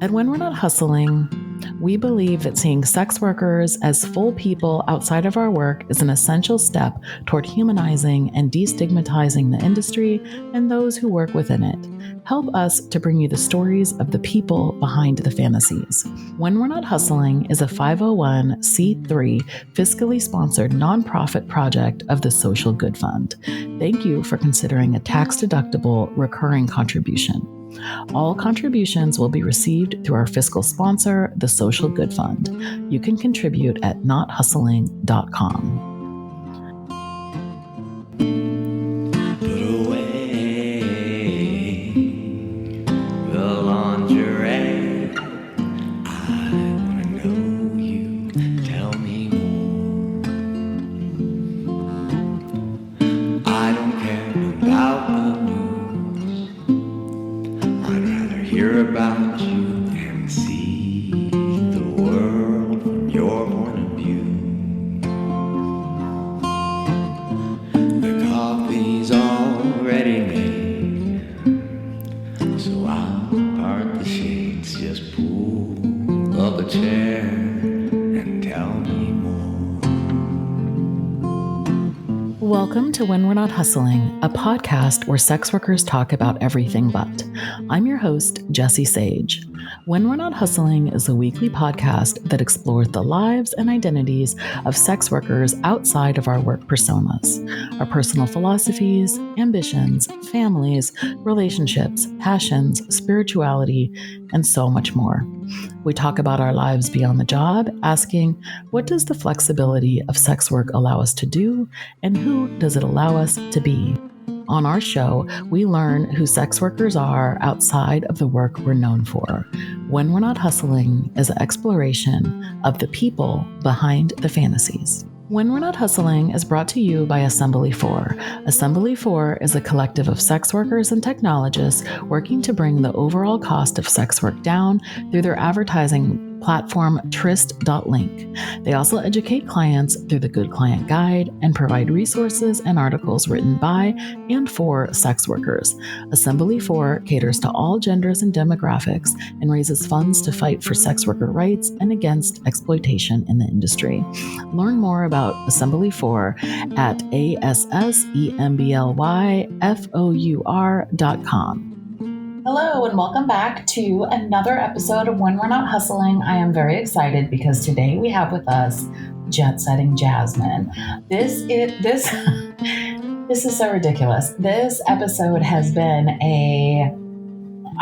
And when we're not hustling, we believe that seeing sex workers as full people outside of our work is an essential step toward humanizing and destigmatizing the industry and those who work within it. Help us to bring you the stories of the people behind the fantasies. When We're Not Hustling is a 501c3 fiscally sponsored nonprofit project of the Social Good Fund. Thank you for considering a tax-deductible recurring contribution. All contributions will be received through our fiscal sponsor, the Social Good Fund. You can contribute at nothustling.com. Put away the lingerie. I wanna know you. Tell me more. I don't care about the hear about you and see the world from your point of view. The coffee's already made, so I'll part the shades, just pull up a chair and tell me more. Welcome to When We're Not Hustling, a podcast where sex workers talk about everything but. I'm your host, Jessie Sage. When We're Not Hustling is a weekly podcast that explores the lives and identities of sex workers outside of our work personas, our personal philosophies, ambitions, families, relationships, passions, spirituality, and so much more. We talk about our lives beyond the job, asking, what does the flexibility of sex work allow us to do, and who does it allow us to be? On our show, we learn who sex workers are outside of the work we're known for. When We're Not Hustling is an exploration of the people behind the fantasies. When We're Not Hustling is brought to you by Assembly 4. Assembly 4 is a collective of sex workers and technologists working to bring the overall cost of sex work down through their advertising platform Tryst.link. They also educate clients through the Good Client Guide and provide resources and articles written by and for sex workers. Assembly 4 caters to all genders and demographics and raises funds to fight for sex worker rights and against exploitation in the industry. Learn more about Assembly 4 at assemblyfour.com. Hello and welcome back to another episode of When We're Not Hustling. I am very excited because today we have with us Jet Setting Jasmine. This is so ridiculous. This episode has been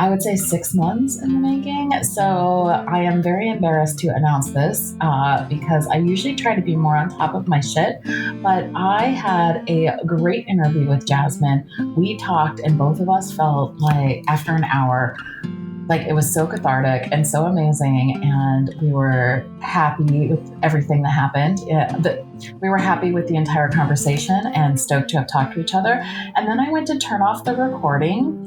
I would say 6 months in the making. So I am very embarrassed to announce this because I usually try to be more on top of my shit. But I had a great interview with Jasmine. We talked and both of us felt like after an hour, like it was so cathartic and so amazing. And we were happy with everything that happened. We were happy with the entire conversation and stoked to have talked to each other. And then I went to turn off the recording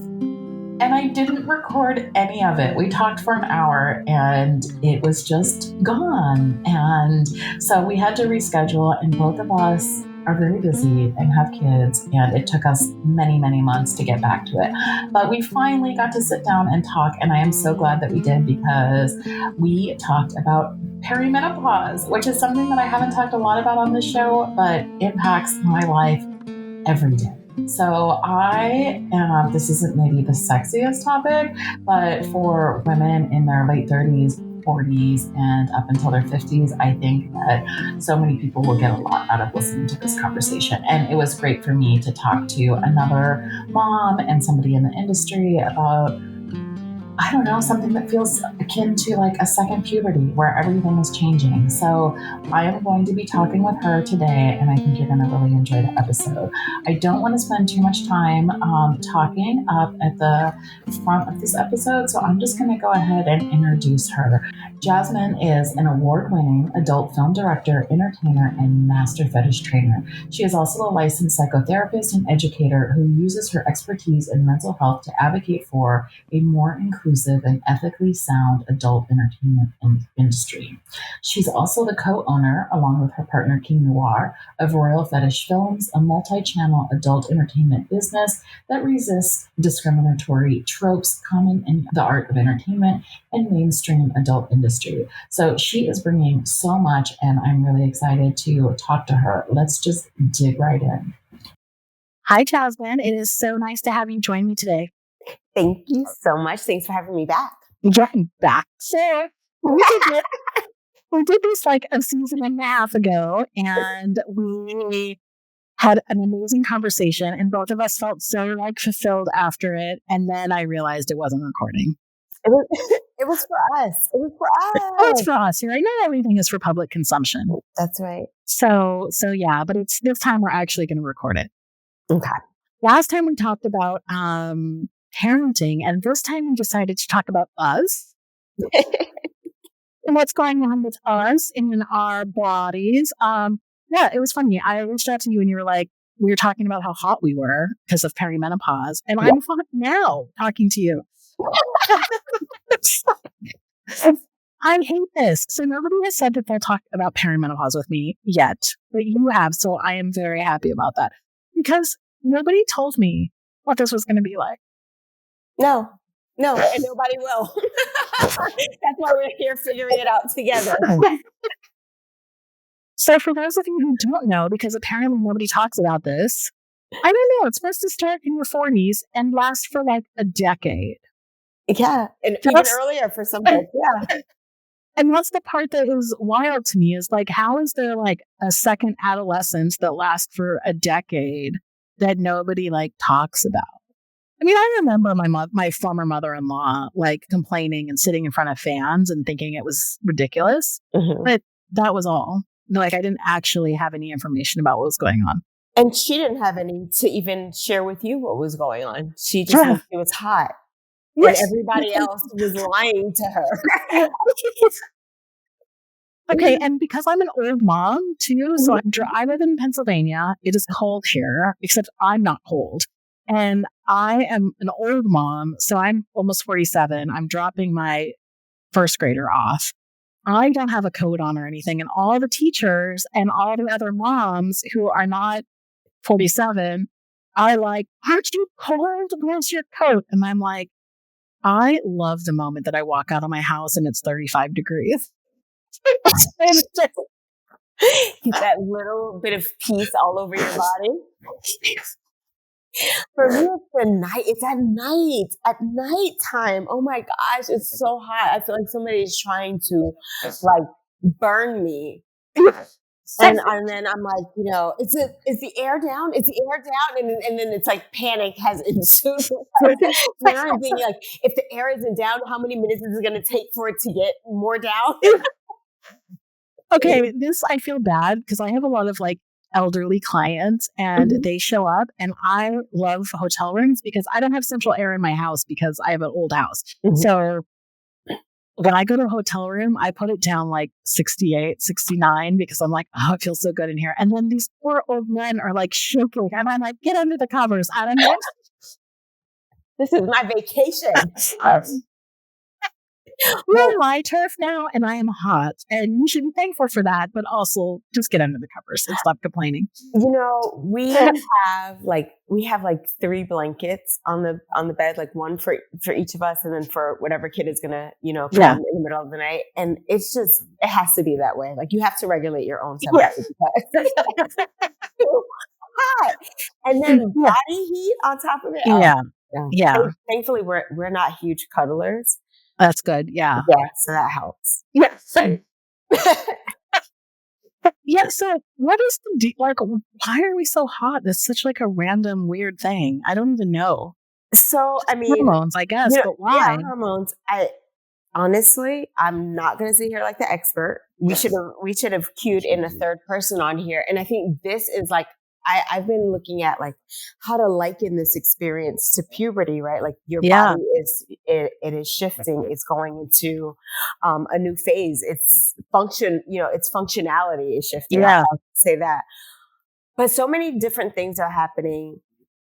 and I didn't record any of it. We talked for an hour and it was just gone. And so we had to reschedule, and both of us are very busy and have kids, and it took us many, many months to get back to it. But we finally got to sit down and talk, and I am so glad that we did because we talked about perimenopause, which is something that I haven't talked a lot about on this show, but impacts my life every day. So this isn't maybe the sexiest topic, but for women in their late 30s, 40s, and up until their 50s, I think that so many people will get a lot out of listening to this conversation. And it was great for me to talk to another mom and somebody in the industry about, I don't know, something that feels akin to like a second puberty where everything is changing. So I am going to be talking with her today, and I think you're going to really enjoy the episode. I don't want to spend too much time talking up at the front of this episode, so I'm just going to go ahead and introduce her. Jasmine is an award-winning adult film director, entertainer, and master fetish trainer. She is also a licensed psychotherapist and educator who uses her expertise in mental health to advocate for a more inclusive inclusive, and ethically sound adult entertainment industry. She's also the co-owner, along with her partner King Noir, of Royal Fetish Films, a multi-channel adult entertainment business that resists discriminatory tropes common in the art of entertainment and mainstream adult industry. So she is bringing so much, and I'm really excited to talk to her. Let's just dig right in. Hi, Jasmine. It is so nice to have you join me today. Thank you so much. Thanks for having me back. Yeah, I'm back. So we did this like a season and a half ago, and we had an amazing conversation, and both of us felt so like fulfilled after it. And then I realized it wasn't recording. It was for us. It was for us. Oh, it's for us, right? Not everything is for public consumption. That's right. So yeah, but it's this time we're actually going to record it. Okay. Last time we talked about parenting, and this time we decided to talk about us and what's going on with us in our bodies. Yeah, it was funny. I reached out to you and you were like, we were talking about how hot we were because of perimenopause, and I'm hot now talking to you. I hate this. So nobody has said that they'll talk about perimenopause with me yet, but you have. So I am very happy about that because nobody told me what this was going to be like. No, and nobody will. That's why we're here figuring it out together. So for those of you who don't know, because apparently nobody talks about this, I don't know. It's supposed to start in your 40s and last for like a decade. Yeah, and even earlier for some folks. Yeah. And that's the part that is wild to me is like, how is there like a second adolescence that lasts for a decade that nobody like talks about? I mean, I remember my former mother-in-law like complaining and sitting in front of fans and thinking it was ridiculous, but that was all. Like, I didn't actually have any information about what was going on. And she didn't have any to even share with you what was going on. She just knew it was hot. Yes. And everybody else was lying to her. Okay, and because I'm an old mom too, so I live in Pennsylvania. It is cold here, except I'm not cold. And I am an old mom, so I'm almost 47. I'm dropping my first grader off. I don't have a coat on or anything. And all the teachers and all the other moms who are not 47 are like, aren't you cold? Where's your coat? And I'm like, I love the moment that I walk out of my house and it's 35 degrees. Get that little bit of peace all over your body. For me, it's the night. It's at night. At nighttime. Oh my gosh, it's so hot. I feel like somebody is trying to like burn me. And then I'm like, is the air down? Is the air down? And then it's like panic has ensued. Now I'm thinking like, if the air isn't down, how many minutes is it going to take for it to get more down? Okay, this I feel bad because I have a lot of like elderly clients and they show up, and I love hotel rooms because I don't have central air in my house because I have an old house. So when I go to a hotel room, I put it down like 68, 69 because I'm like, oh, it feels so good in here. And then these poor old men are like shaking, and I'm like, get under the covers. I don't know. This is my vacation. We're on my turf now, and I am hot, and you should be thankful for that. But also, just get under the covers and stop complaining. We have like 3 blankets on the bed, like one for each of us, and then for whatever kid is gonna come in the middle of the night. And it's just it has to be that way. Like you have to regulate your own temperature. It's too hot, and then body heat on top of it. Yeah. Thankfully, we're not huge cuddlers. That's good. Yeah. Yeah. So that helps. Yes. Yeah. So what is the why are we so hot? That's such like a random weird thing. I don't even know. So, I mean, hormones, I guess, but why? Yeah, hormones. Honestly, I'm not going to sit here like the expert. We should have cued in a third person on here. And I think this is like, I've been looking at like how to liken this experience to puberty, right? Like your body is shifting. It's going into a new phase. Its functionality is shifting. Yeah. I'll say that. But so many different things are happening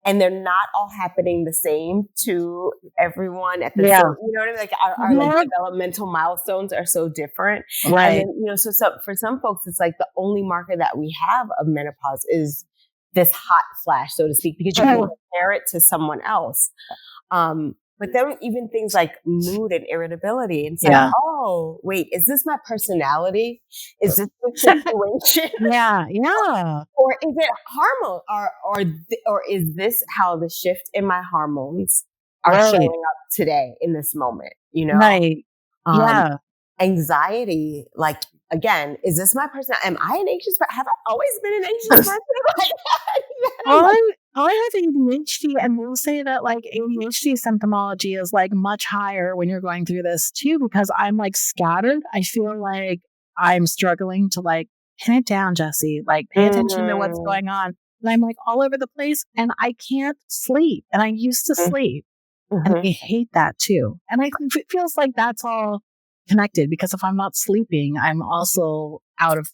and they're not all happening the same to everyone at the Yeah. same, you know what I mean? Like our like developmental milestones are so different. Right. And then, you know, so for some folks, it's like the only marker that we have of menopause is this hot flash, so to speak, because you can compare it to someone else. But then even things like mood and irritability, and it's like, oh, wait, is this my personality? Is this the situation? Yeah. Or is it hormone? Or is this how the shift in my hormones are showing up today in this moment? You know, right? Anxiety, like. Again, is this my person? Am I an anxious person? Have I always been an anxious person? I have ADHD, and we'll say that like ADHD symptomology is like much higher when you're going through this too, because I'm like scattered. I feel like I'm struggling to like pin it down, Jessie, like pay attention to what's going on. And I'm like all over the place and I can't sleep. And I used to sleep and I hate that too. And it feels like that's all connected, because if I'm not sleeping, I'm also out of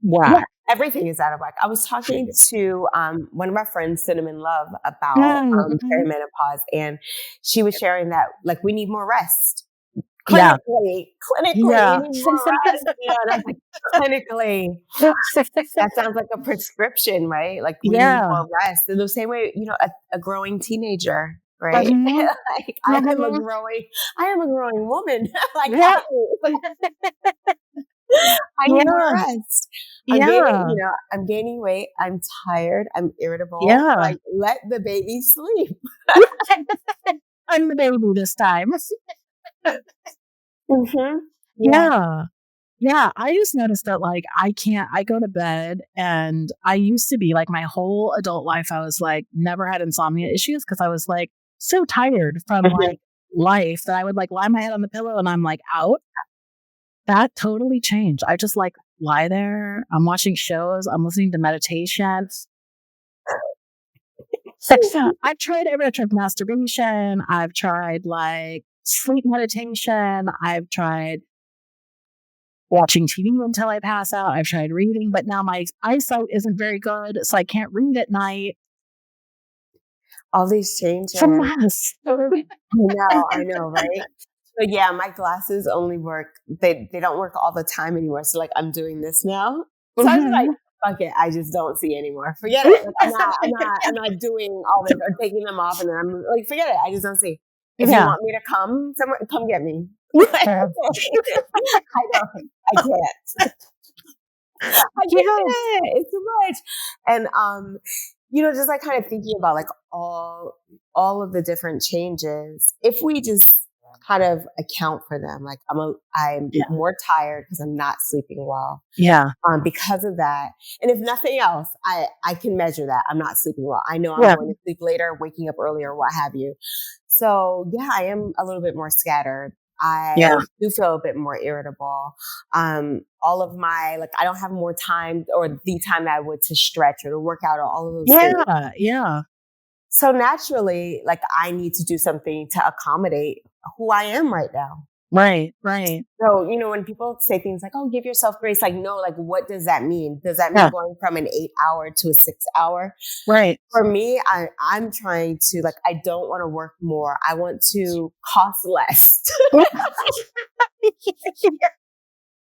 whack. Yeah, everything is out of whack. I was talking to one of my friends, Cinnamon Love, about perimenopause, and she was sharing that like we need more rest. Clinically, we need more rest. You know, and I was like, clinically, that sounds like a prescription, right? Like we need more rest. In the same way, you know, a growing teenager. Right. Like, I am a growing woman. Like I need more rest. I'm gaining weight. I'm tired. I'm irritable. Like let the baby sleep. I'm the baby this time. Yeah. I just noticed that like I go to bed, and I used to be like my whole adult life, I was like never had insomnia issues because I was like so tired from like life that I would like lie my head on the pillow and I'm like out. That totally changed. I just like lie there. I'm watching shows. I'm listening to meditations. I've tried masturbation. I've tried like sleep meditation. I've tried watching TV until I pass out. I've tried reading, but now my eyesight isn't very good, so I can't read at night. All these changes. It's a mess. I know, right? But yeah, my glasses only work. They don't work all the time anymore. So like I'm doing this now. So I'm like, fuck it, I just don't see anymore. Forget it. Like, I'm not doing all this or taking them off, and then I'm like, forget it. I just don't see. If you want me to come somewhere, come get me. I can't. I can't. It's too much. And you know, just like kind of thinking about like all of the different changes, if we just kind of account for them, like I'm more tired because I'm not sleeping well. Because of that. And if nothing else, I can measure that I'm not sleeping well. I know I'm going to sleep later, waking up earlier, what have you. So yeah, I am a little bit more scattered. I do feel a bit more irritable. All of my, like, I don't have more time or the time that I would to stretch or to work out or all of those things. Yeah. So naturally, like, I need to do something to accommodate who I am right now. Right. So, you know, when people say things like, oh, give yourself grace, like, no, like, what does that mean? Does that mean going from an 8-hour to a 6-hour? Right. For me, I'm trying to, like, I don't want to work more. I want to cost less.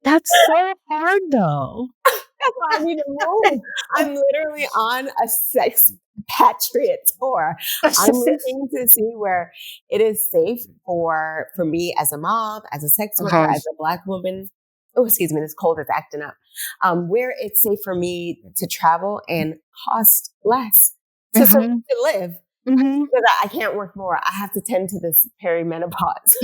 That's so hard, though. That's why I need to move. I'm literally on a sex patriot tour. I'm looking to see where it is safe for me as a mom, as a sex worker, as a Black woman. Oh, excuse me, this cold is acting up. Where it's safe for me to travel and cost less to live. Because I can't work more. I have to tend to this perimenopause.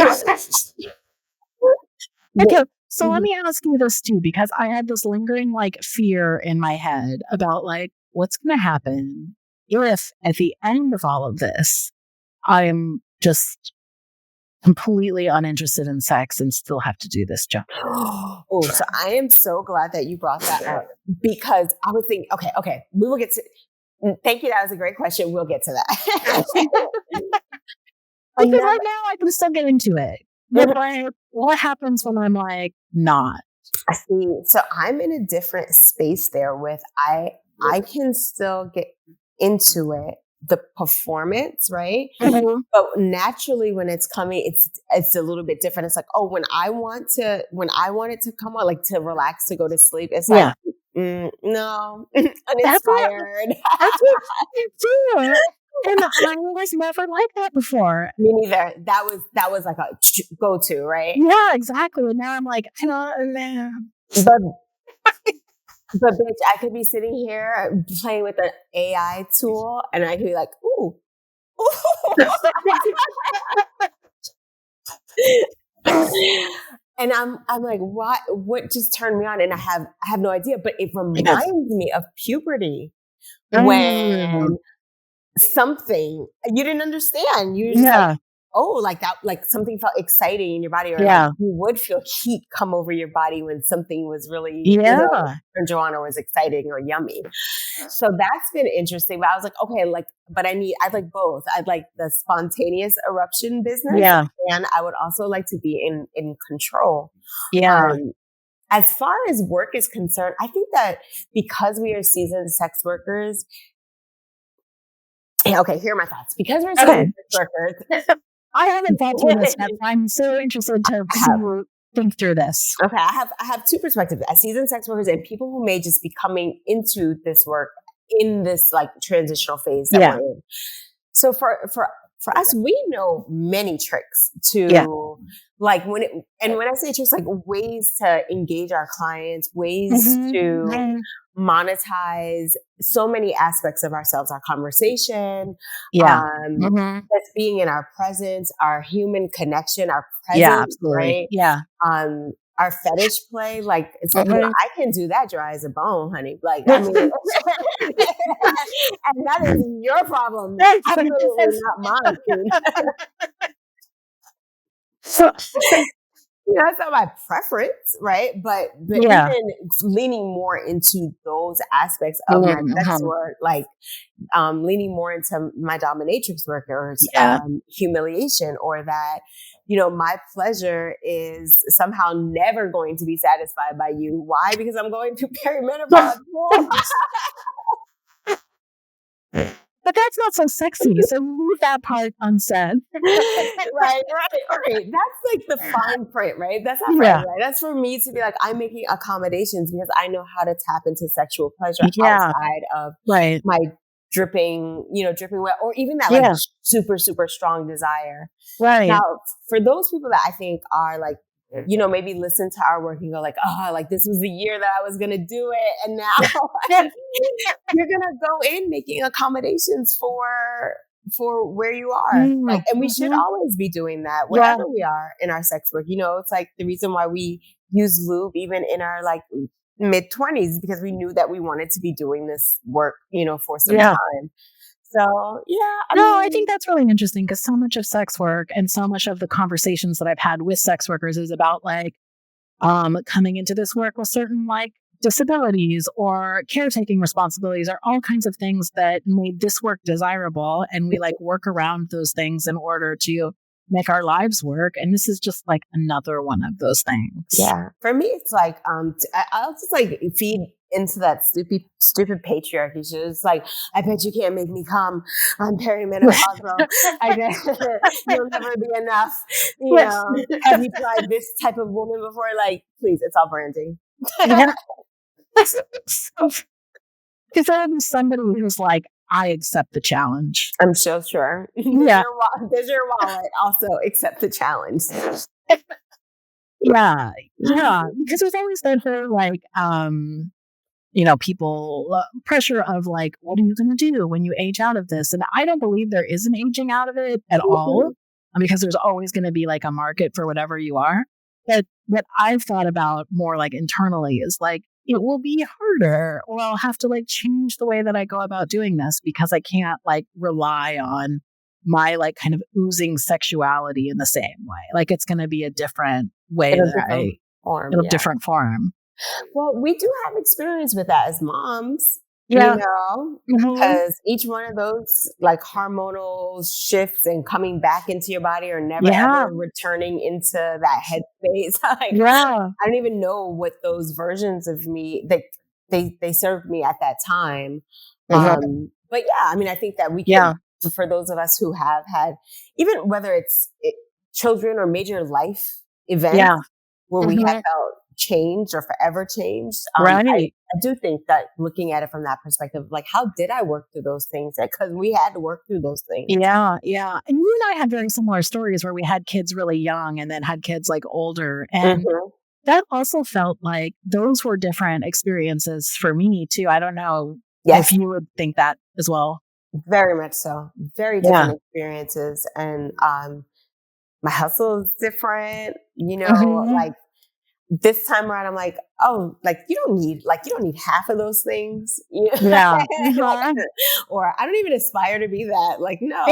Okay. So let me ask you this too, because I had this lingering like fear in my head about like what's going to happen if at the end of all of this, I am just completely uninterested in sex and still have to do this job. Oh, so I am so glad that you brought that up, because I was thinking, okay, we will get to, thank you. That was a great question. We'll get to that. Because right now I can still get into it. But like, what happens when I'm like not? I see. So I'm in a different space there with I can still get into it, the performance, right? Mhm. But naturally when it's coming, it's a little bit different. It's like, oh, when I want it to come on, like to relax, to go to sleep, it's Yeah. like, no, That's what uninspired. that's what I do. And I was never like that before. Me neither. That was like a go-to, right? Yeah, exactly. And now I'm like, I don't know. But bitch, I could be sitting here playing with an AI tool, and I could be like, ooh. And I'm like, what just turned me on? And I have no idea, but it reminds me of puberty when something you didn't understand. You just like, oh, like that, like something felt exciting in your body, or like you would feel heat come over your body when something was really, turned you on or was exciting or yummy. So that's been interesting. But I was like, okay, like, but I'd like both. I'd like the spontaneous eruption business, and I would also like to be in control. As far as work is concerned, I think that because we are seasoned sex workers, okay, here are my thoughts. Because we're seasoned sex workers, I haven't thought through this yet. I'm so interested to think through this. Okay, I have two perspectives: as seasoned sex workers and people who may just be coming into this work in this like transitional phase that we're in. So for us, we know many tricks to like when I say tricks, like ways to engage our clients, ways to monetize so many aspects of ourselves, our conversation, that's being in our presence, our human connection, our presence, right? Our fetish play, like it's like, I can do that dry as a bone, honey. Like, I mean, and that is your problem, absolutely not mine. That's not my preference, right? But even leaning more into those aspects of my sex work, like leaning more into my dominatrix work or humiliation, or that, my pleasure is somehow never going to be satisfied by you. Why? Because I'm going through perimenopause. But that's not so sexy. So leave that part unsaid. Right. That's like the fine print, right? That's not right. That's for me to be like, I'm making accommodations because I know how to tap into sexual pleasure outside of my dripping wet, or even that like super, super strong desire. Right. Now, for those people that I think are like, maybe listen to our work and go like, oh, like this was the year that I was going to do it. And now you're going to go in making accommodations for where you are. Like, and we should always be doing that wherever we are in our sex work. It's like the reason why we use lube even in our like mid-20s, because we knew that we wanted to be doing this work, for some time. So, I think that's really interesting, because so much of sex work and so much of the conversations that I've had with sex workers is about like coming into this work with certain like disabilities or caretaking responsibilities, or all kinds of things that made this work desirable. And we like work around those things in order to make our lives work. And this is just like another one of those things. Yeah. For me, it's like, I'll just like feed into that stupid patriarchy shit. It's like, I bet you can't make me come. I'm perimenopausal. I guess you'll never be enough. Have you tried this type of woman before? Like, please, it's all branding. Because there's somebody who's like, I accept the challenge. I'm so sure. There's your wallet. Also accept the challenge. Because there's always that whole like, people pressure of like, what are you going to do when you age out of this? And I don't believe there is an aging out of it at all, because there's always going to be like a market for whatever you are. But what I've thought about more like internally is like, it will be harder, or I'll have to like change the way that I go about doing this, because I can't like rely on my like kind of oozing sexuality in the same way. Like it's going to be a different way, different form. Well, we do have experience with that as moms, because each one of those like hormonal shifts and coming back into your body, or never ever returning into that headspace. I don't even know what those versions of me they served me at that time. But But yeah, I mean, I think that we can, for those of us who have had, even whether it's children or major life events where we have felt changed or forever changed. Right. I do think that looking at it from that perspective, like, how did I work through those things? Because we had to work through those things. Yeah. Yeah. And you and I had very similar stories where we had kids really young and then had kids like older. And that also felt like those were different experiences for me too. I don't know if you would think that as well. Very much so. Very different experiences. And my hustle is different, you know, like this time around, I'm like, oh, like you don't need half of those things. Yeah. Or I don't even aspire to be that. Like, no.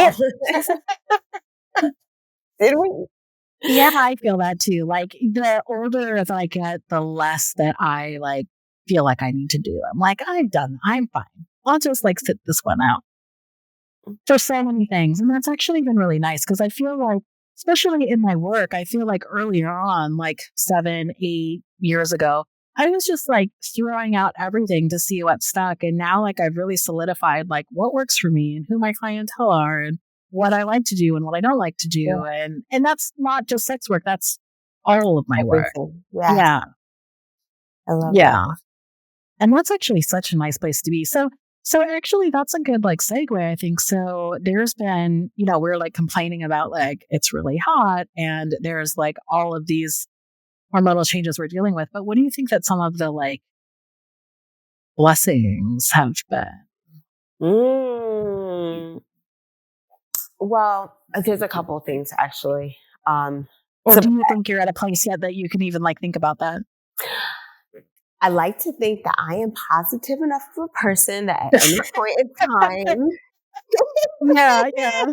Yeah, I feel that too. Like the older that I get, the less that I like feel like I need to do. I'm like, I'm done. I'm fine. I'll just like sit this one out for so many things. And that's actually been really nice because I feel like, especially in my work, I feel like earlier on, like 7, 8 years ago, I was just like throwing out everything to see what stuck. And now like I've really solidified like what works for me and who my clientele are and what I like to do and what I don't like to do. And that's not just sex work. That's all of my work. Yeah. I love that. And that's actually such a nice place to be. So actually that's a good like segue, I think. So there's been, you know, we're like complaining about like, it's really hot and there's like all of these hormonal changes we're dealing with. But what do you think that some of the like blessings have been? Well, there's a couple of things actually. Or do you think you're at a place yet that you can even like think about that? I like to think that I am positive enough of a person that at any point in time. Yeah.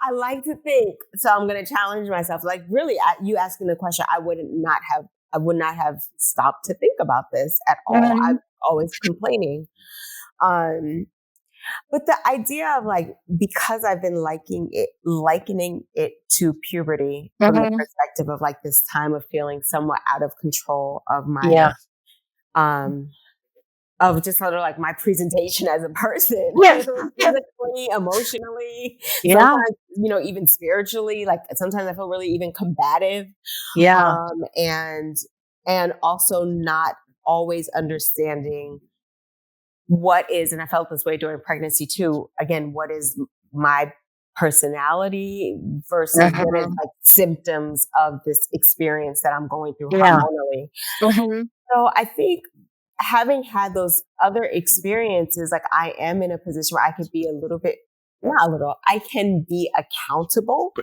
I like to think. So I'm going to challenge myself. Like really, you asking the question, I would not have stopped to think about this at all. I'm always complaining. But the idea of like, because I've been likening it to puberty from the perspective of like this time of feeling somewhat out of control of my, of just sort of like my presentation as a person, physically, emotionally, sometimes, you know, even spiritually, like sometimes I feel really even combative. And also not always understanding what is, and I felt this way during pregnancy too, again, what is my personality versus what is like symptoms of this experience that I'm going through hormonally. So I think having had those other experiences, like I am in a position where I could be I can be accountable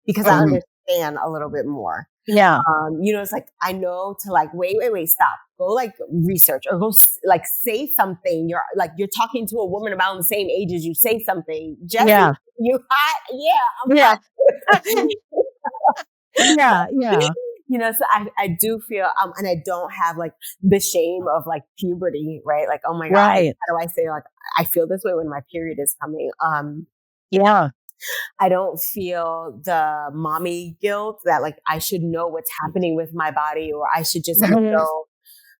because I understand a little bit more. You know, it's like, I know to like, wait, stop. Go like research or go like say something. You're talking to a woman about the same age as you. Say something. Jessie, you hot? Yeah, I'm hot. You know, so I do feel, and I don't have like the shame of like puberty, right? Like, oh my God, how do I say like, I feel this way when my period is coming. I don't feel the mommy guilt that like I should know what's happening with my body or I should just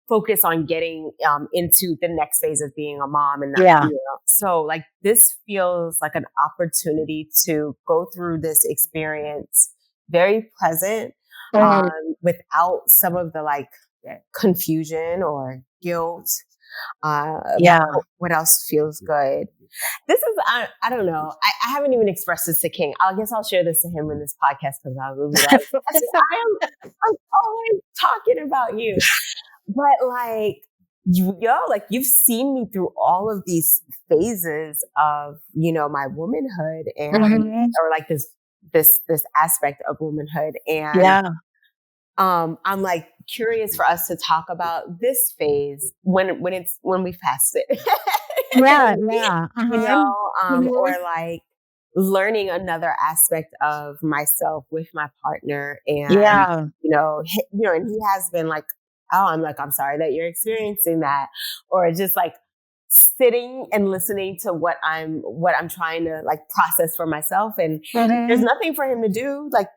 focus on getting into the next phase of being a mom. And that, you know, so like this feels like an opportunity to go through this experience very present without some of the like confusion or guilt. What else feels good? This is, I don't know. I haven't even expressed this to King. I guess I'll share this to him in this podcast because I will be like, I'm always talking about you. But like, like you've seen me through all of these phases of, you know, my womanhood and, or like this aspect of womanhood. And I'm like curious for us to talk about this phase when we fast it. You know, or like learning another aspect of myself with my partner. And, you know, and he has been like, oh, I'm sorry that you're experiencing that. Or just like sitting and listening to what I'm trying to like process for myself. And there's nothing for him to do. Like,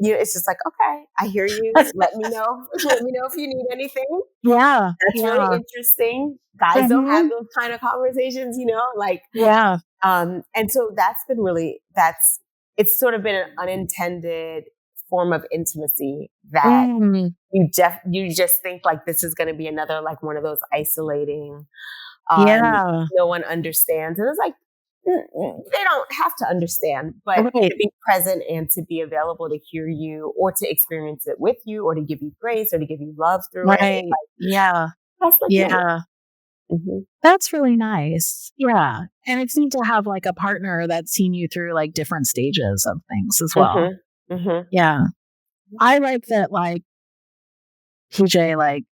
it's just like, okay, I hear you. Let me know. Let me know if you need anything. Yeah. That's really interesting. Guys don't have those kind of conversations, like, and so that's been it's sort of been an unintended form of intimacy that you just think like this is going to be another, like one of those isolating, no one understands. And it's like, they don't have to understand, but to be present and to be available to hear you or to experience it with you or to give you grace or to give you love through it. Like, that's like, that's really nice. Yeah. And it's neat to have like a partner that's seen you through like different stages of things as well. Yeah. I like that, like, PJ, like,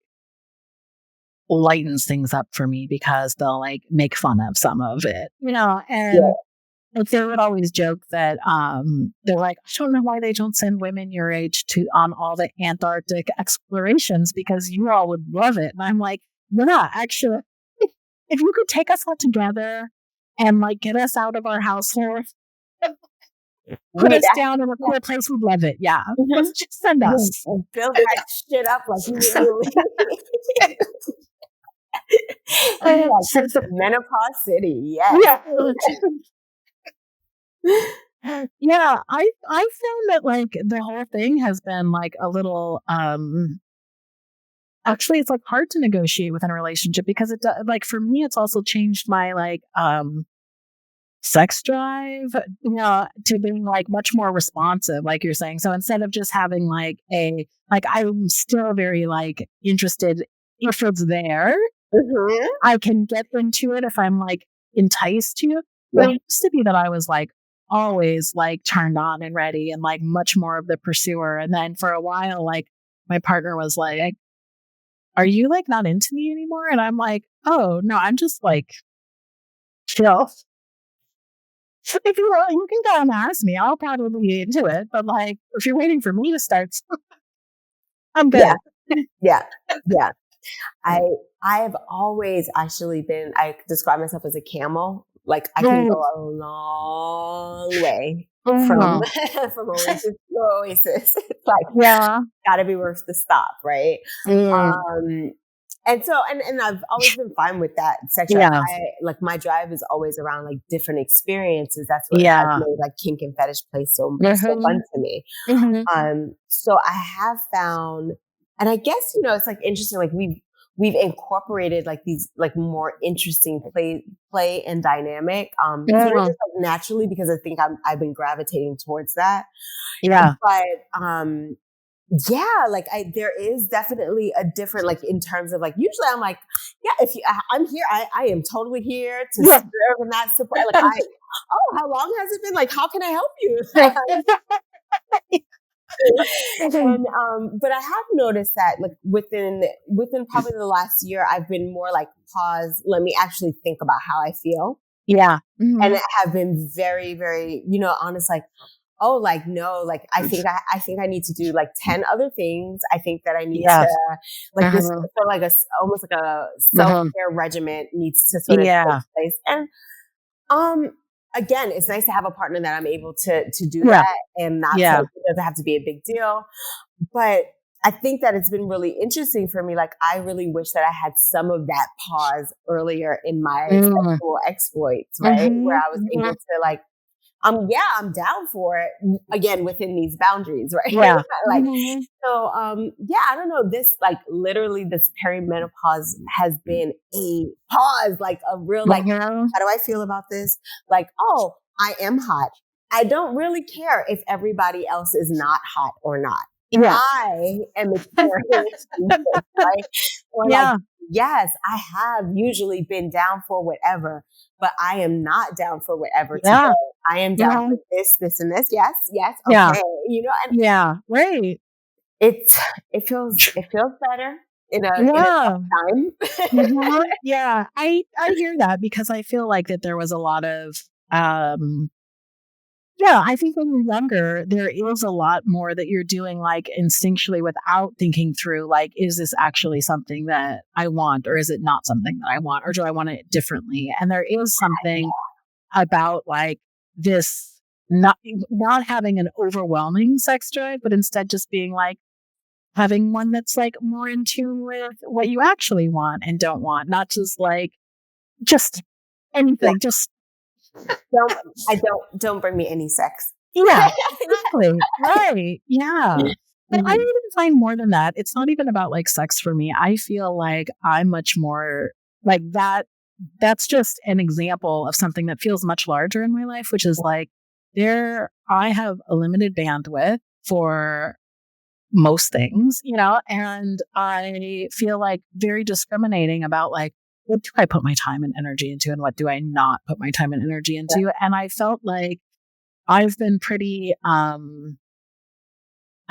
lightens things up for me because they'll like make fun of some of it, and like they would always joke that they're like, I don't know why they don't send women your age on all the Antarctic explorations because you all would love it. And I'm like, yeah, actually, if you could take us all together and like get us out of our household, put us down in a cool place, we'd love it. Yeah. Let's just send us. Build that shit up like Menopause City. Yes. Yeah. I found that like the whole thing has been like a little actually it's like hard to negotiate within a relationship because it like for me it's also changed my like sex drive, to being like much more responsive, like you're saying. So instead of just having like I'm still very like interested if it's there. I can get into it if I'm like enticed to it. But it used to be that I was like always like turned on and ready and like much more of the pursuer. And then for a while, like my partner was like, are you like not into me anymore? And I'm like, oh no, I'm just like chill. If you can go and ask me, I'll probably be into it. But like, if you're waiting for me to start, I'm good. Yeah. I have always actually been, I describe myself as a camel. Like I can go a long way from oasis to oasis. It's like, gotta be worth the stop, right? And so, and I've always been fine with that section. Like my drive is always around like different experiences. That's what has made like kink and fetish play so fun to me. So I have found, and I guess, it's like interesting, like we've incorporated like these like more interesting play and dynamic, sort of just like naturally because I think I've been gravitating towards that. But, like there is definitely a different, like in terms of like, usually I'm like, if I'm here, I am totally here to serve and not support. Like how long has it been? Like, how can I help you? And, but I have noticed that like within probably the last year, I've been more like, pause, let me actually think about how I feel. And it have been very, very, honest, like, oh, like, no, like, I think I need to do like 10 other things. I think that I need to like this sort of like almost like a self-care regimen needs to sort of take place. And, again, it's nice to have a partner that I'm able to do that and not, it doesn't have to be a big deal. But I think that it's been really interesting for me. Like, I really wish that I had some of that pause earlier in my sexual exploits, right? Where I was able to like, I'm down for it, again, within these boundaries, right? Like, so, I don't know, this, like, literally this perimenopause has been a pause, like a real, like, how do I feel about this? Like, oh, I am hot. I don't really care if everybody else is not hot or not. I am experiencing this, right? Or like, yes, I have usually been down for whatever, but I am not down for whatever today. I am down for this, and this. Yes, okay. And right. It feels better in a tough time. I hear that because I feel like that there was a lot of I think when you're younger, there is a lot more that you're doing like instinctually without thinking through, like, is this actually something that I want or is it not something that I want or do I want it differently? And there is something about like this not having an overwhelming sex drive, but instead just being like having one that's like more in tune with what you actually want and don't want, not just like just anything. Just don't bring me any sex. Yeah, exactly. Right. Yeah. But I even find more than that. It's not even about like sex for me. I feel like I'm much more like that. That's just an example of something that feels much larger in my life, which is like I have a limited bandwidth for most things, and I feel like very discriminating about like, what do I put my time and energy into and what do I not put my time and energy into? Yeah. And I felt like I've been pretty, I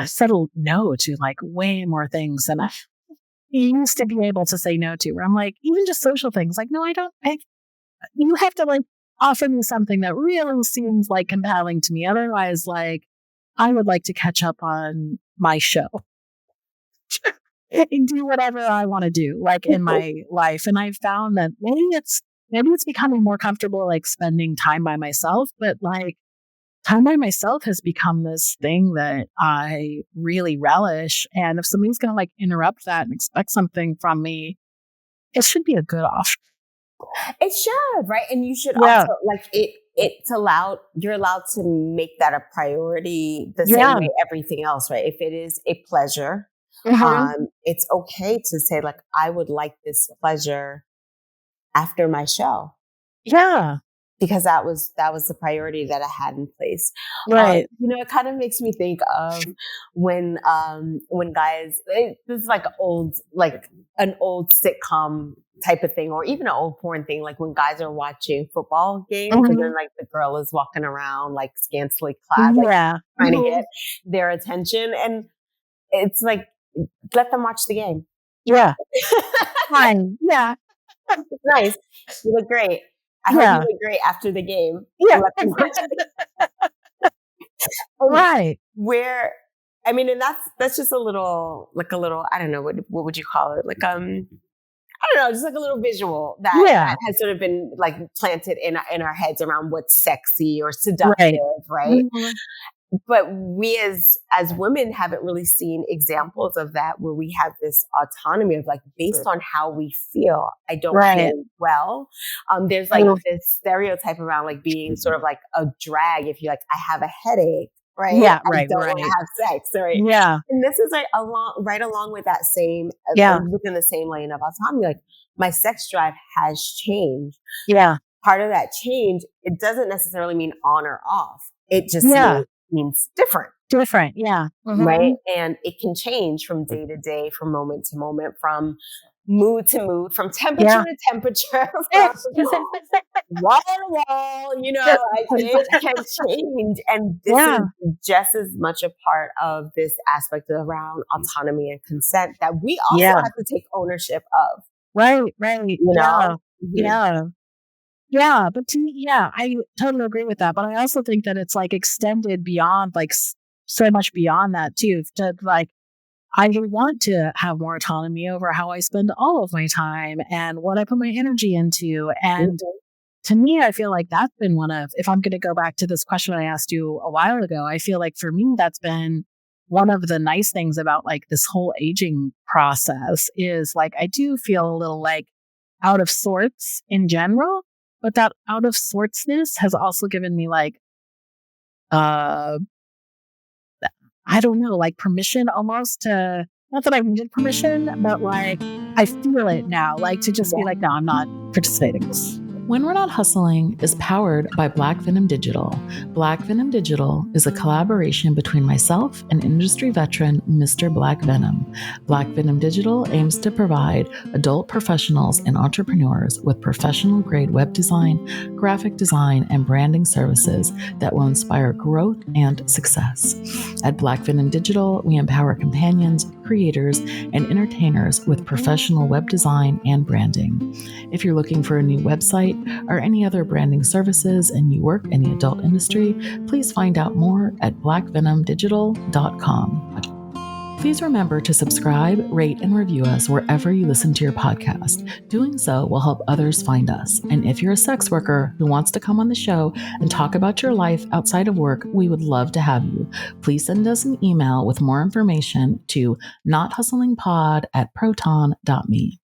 settled no to like way more things than I used to be able to say no to, where I'm like, even just social things, like, no, you have to like offer me something that really seems like compelling to me. Otherwise, like, I would like to catch up on my show and do whatever I want to do, like in my life. And I found that maybe it's becoming more comfortable, like spending time by myself, but like, time by myself has become this thing that I really relish. And if somebody's going to like interrupt that and expect something from me, it should be a good offer. It should, right? And you should also like you're allowed to make that a priority the same way everything else, right? If it is a pleasure, it's okay to say like, I would like this pleasure after my show. Yeah. Because that was the priority that I had in place. Right. It kind of makes me think of when guys, this is like an old sitcom type of thing, or even an old porn thing, like when guys are watching football games and then like the girl is walking around like scantily clad, like trying to get their attention. And it's like, let them watch the game. Yeah. Fine. Yeah. It's nice. You look great. I hope you look great after the game. Yeah. Right. And that's just a little, I don't know, what would you call it? Like, I don't know, just like a little visual that has sort of been like planted in our heads around what's sexy or seductive, right? Mm-hmm. But we as women haven't really seen examples of that, where we have this autonomy of like, based on how we feel, I don't feel well. There's like this stereotype around like being sort of like a drag if you're like, I have a headache, right? Yeah, I don't want to have sex, right? Yeah. And this is like along with that same, within the same lane of autonomy, like my sex drive has changed. Yeah. Part of that change, it doesn't necessarily mean on or off. It just means different. Yeah. Mm-hmm. Right? And it can change from day to day, from moment to moment, from mood to mood, from temperature to temperature, from wall to wall, it can change. And this is just as much a part of this aspect around autonomy and consent that we also have to take ownership of. Right. Yeah, but to me, I totally agree with that. But I also think that it's like extended beyond, like so much beyond that too. To like, I want to have more autonomy over how I spend all of my time and what I put my energy into. And to me, I feel like that's been if I'm going to go back to this question I asked you a while ago, I feel like for me, that's been one of the nice things about like this whole aging process is like, I do feel a little like out of sorts in general. But that out of sortsness has also given me like, I don't know, like permission almost to, not that I needed permission, but like I feel it now, like to just be like, no, I'm not participating in this. When We're Not Hustling is powered by Black Venom Digital. Black Venom Digital is a collaboration between myself and industry veteran Mr. Black Venom. Black Venom Digital aims to provide adult professionals and entrepreneurs with professional-grade web design, graphic design, and branding services that will inspire growth and success. At Black Venom Digital, we empower companions, creators, and entertainers with professional web design and branding. If you're looking for a new website or any other branding services and you work in the adult industry, please find out more at blackvenomdigital.com. Please remember to subscribe, rate, and review us wherever you listen to your podcast. Doing so will help others find us. And if you're a sex worker who wants to come on the show and talk about your life outside of work, we would love to have you. Please send us an email with more information to nothustlingpod@proton.me.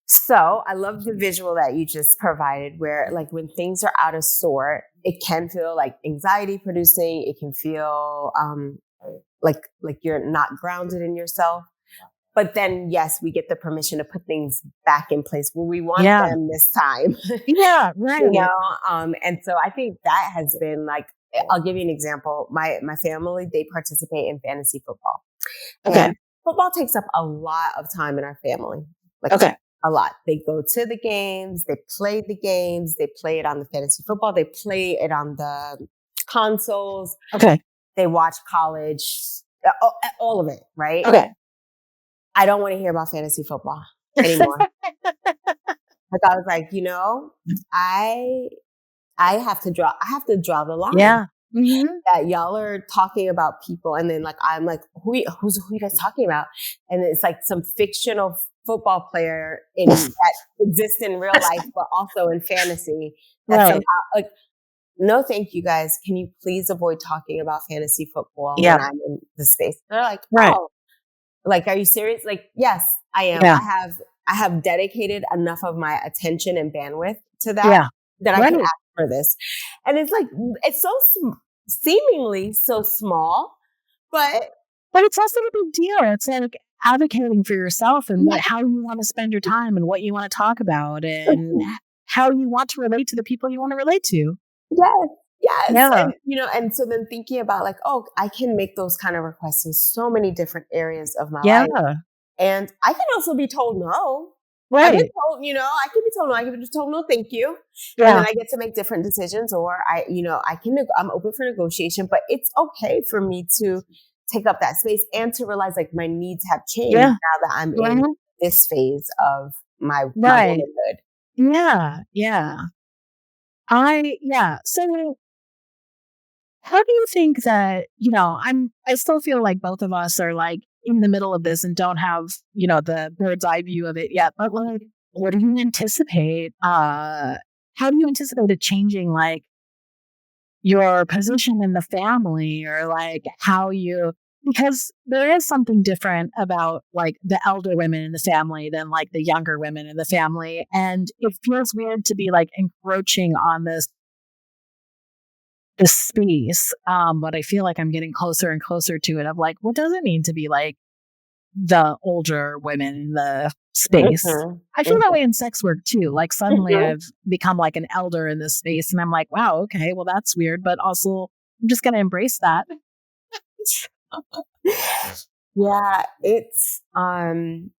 So I love the visual that you just provided where like when things are out of sort, it can feel like anxiety producing. It can feel like you're not grounded in yourself. But then, yes, we get the permission to put things back in place where we want them this time. Yeah, right. You know? And so I think that has been like, I'll give you an example. My family, they participate in fantasy football. Okay. And football takes up a lot of time in our family. Like, a lot. They go to the games, they play the games, they play it on the fantasy football, they play it on the consoles. Okay. They watch college, all of it, right? Okay. I don't want to hear about fantasy football anymore. Like I was like, you know, I have to draw the line. Yeah. Mm-hmm. That y'all are talking about people, and then like I'm like, who you guys talking about? And it's like some fictional football player that exists in real life, but also in fantasy. That somehow, like, no, thank you guys. Can you please avoid talking about fantasy football when I'm in the space? They're like, oh, like, are you serious? Like, yes, I am. Yeah. I have dedicated enough of my attention and bandwidth to that that I can ask for this. And it's like, it's so seemingly so small, but it's also a big deal. It's like advocating for yourself and how you want to spend your time and what you want to talk about and how you want to relate to the people you want to relate to. Yes. Yeah. And, you know, and so then thinking about like, oh, I can make those kind of requests in so many different areas of my life. And I can also be told no. I can be told, you know, I can be told no. I can be told no, thank you. And then I get to make different decisions, or I'm open for negotiation, but it's okay for me to take up that space and to realize like my needs have changed now that I'm in this phase of my womanhood. Yeah. So how do you think that, you know, I still feel like both of us are like in the middle of this and don't have, you know, the bird's eye view of it yet, but like, what do you anticipate? How do you anticipate it changing like your position in the family, or like because there is something different about like the elder women in the family than like the younger women in the family. And it feels weird to be like encroaching on this space. But I feel like I'm getting closer and closer to it of like, what does it mean to be like the older women in the space? I feel that way in sex work too. Like suddenly I've become like an elder in this space and I'm like, wow, okay, well that's weird, but also I'm just going to embrace that. Yeah, it's, I'm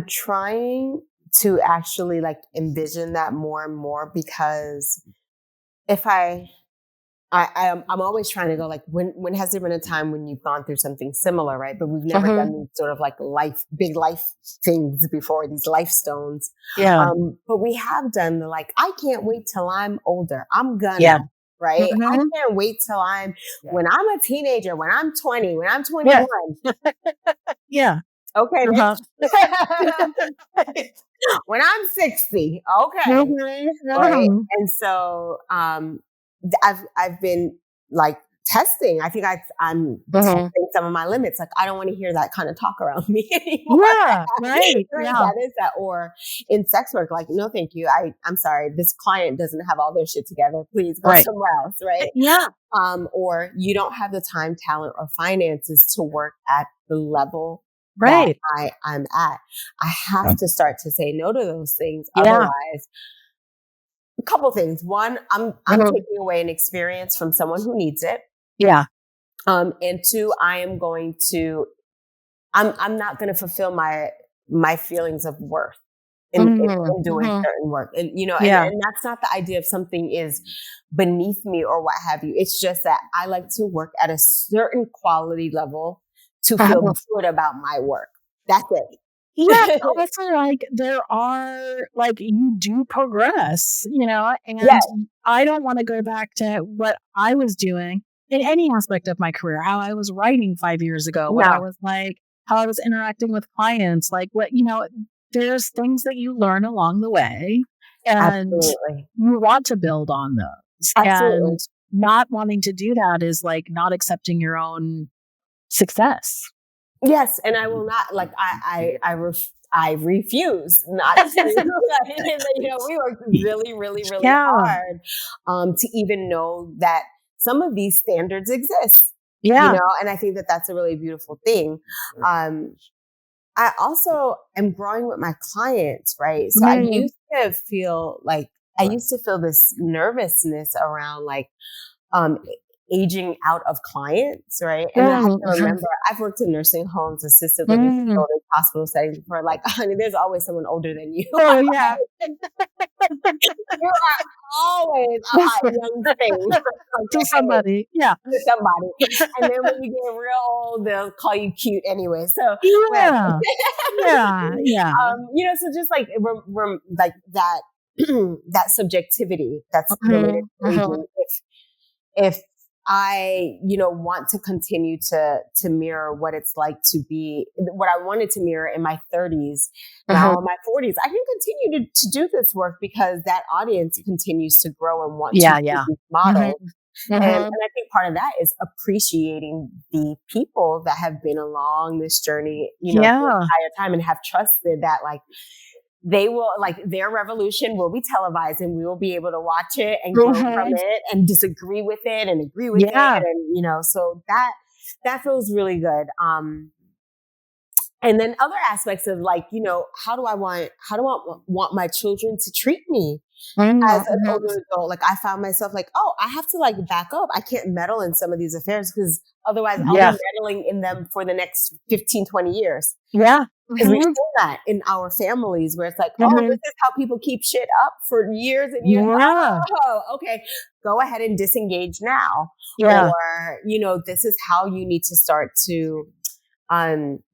trying to actually like envision that more and more, because if I'm always trying to go like, when has there been a time when you've gone through something similar, right? But we've never done these sort of like big life things before, these life stones. Yeah. But we have done the like, I can't wait till I'm older. I'm gonna, right? I can't wait till when I'm a teenager, when I'm 20, when I'm 21. Okay. When I'm 60. Okay. Right. And so, I've been like testing. I think I'm testing some of my limits. Like, I don't want to hear that kind of talk around me anymore. Yeah, right. That is that. Or in sex work, like, no, thank you. I'm sorry. This client doesn't have all their shit together. Please go somewhere else. Right. Yeah. Or you don't have the time, talent, or finances to work at the level that I'm at. I have to start to say no to those things. Otherwise, a couple things. One, I'm taking away an experience from someone who needs it. Yeah. And two, I'm not going to fulfill my feelings of worth in doing certain work. And, you know, and that's not the idea of something is beneath me or what have you. It's just that I like to work at a certain quality level to feel good about my work. That's it. Yeah, also like there are like you do progress, you know, and I don't want to go back to what I was doing in any aspect of my career, how I was writing 5 years ago when I was like how I was interacting with clients, like what, there's things that you learn along the way and Absolutely. you want to build on those. Absolutely. And not wanting to do that is like not accepting your own success. Yes, and I will not like I refuse not to. We worked really, really, really hard to even know that some of these standards exist. Yeah, and I think that that's a really beautiful thing. I also am growing with my clients, right? So I used to feel this nervousness around like aging out of clients, right? And I have to remember, I've worked in nursing homes, assisted living facilities, hospital settings before. Like, honey, there's always someone older than you. Oh yeah, you are always a hot young thing to somebody. Yeah, to somebody. And then when you get real old, they'll call you cute anyway. So yeah. So just like like that that subjectivity that's related to aging. If I, want to continue to mirror what it's like to be, what I wanted to mirror in my 30s, now in my 40s, I can continue to do this work because that audience continues to grow and want to use these models. And I think part of that is appreciating the people that have been along this journey, the entire time and have trusted that like, they will their revolution will be televised and we will be able to watch it and grow from it and disagree with it and agree with it. And, so that feels really good. And then other aspects of like, how do I want my children to treat me as an older adult? Like I found myself like, oh, I have to like back up. I can't meddle in some of these affairs because otherwise I'll be meddling in them for the next 15, 20 years. Yeah. Because we see that in our families where it's like, oh, this is how people keep shit up for years and years. Oh, okay. Go ahead and disengage now. Yeah. Or, this is how you need to start to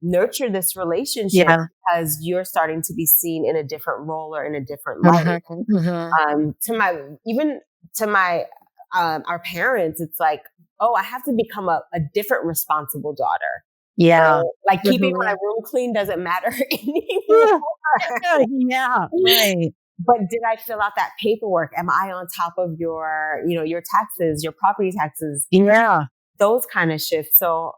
nurture this relationship because you're starting to be seen in a different role or in a different light. To my our parents, it's like, oh, I have to become a different responsible daughter. Yeah. Like keeping my room clean doesn't matter anymore. Yeah. Right. But did I fill out that paperwork? Am I on top of your, your taxes, your property taxes? Yeah. Those kind of shifts. So,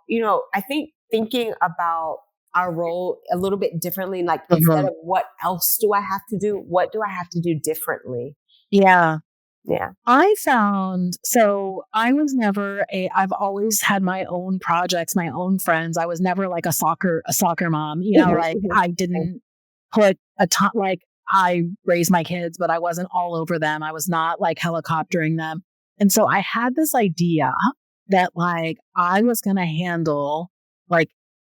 I think thinking about our role a little bit differently, like instead of what else do I have to do? What do I have to do differently? Yeah. Yeah. I found, so I was never I've always had my own projects, my own friends. I was never like a soccer mom, like I didn't put a ton, like I raised my kids, but I wasn't all over them. I was not like helicoptering them. And so I had this idea that like I was going to handle like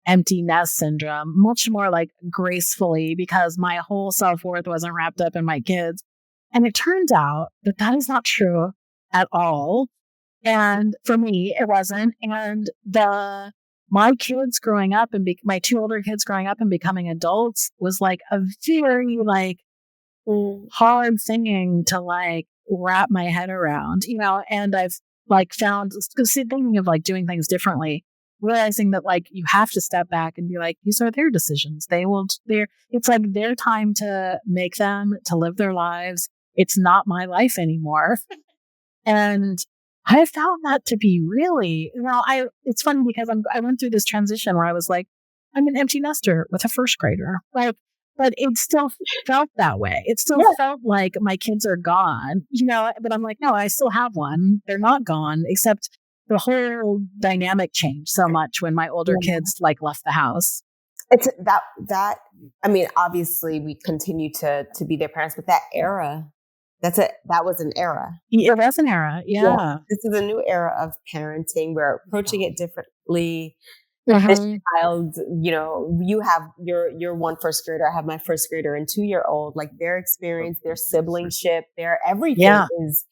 empty nest syndrome much more like gracefully because my whole self-worth wasn't wrapped up in my kids. And it turns out that that is not true at all. And for me, it wasn't. And my kids growing up and my two older kids growing up and becoming adults was like a very like hard thing to like wrap my head around, and I've like found thinking of like doing things differently, realizing that like you have to step back and be like, these are their decisions. It's like their time to make them, to live their lives. It's not my life anymore. And I found that to be really, it's funny because I went through this transition where I was like, I'm an empty nester with a first grader. Like, but it still felt that way. It still felt like my kids are gone, but I'm like, no, I still have one. They're not gone, except the whole dynamic changed so much when my older kids like left the house. It's that, I mean, obviously we continue to be their parents, but that era, that was an era. It was an era. Yeah. This is a new era of parenting. We're approaching it differently. This child, you have your one first grader. I have my first grader and 2-year-old. Like their experience, their siblingship, their everything is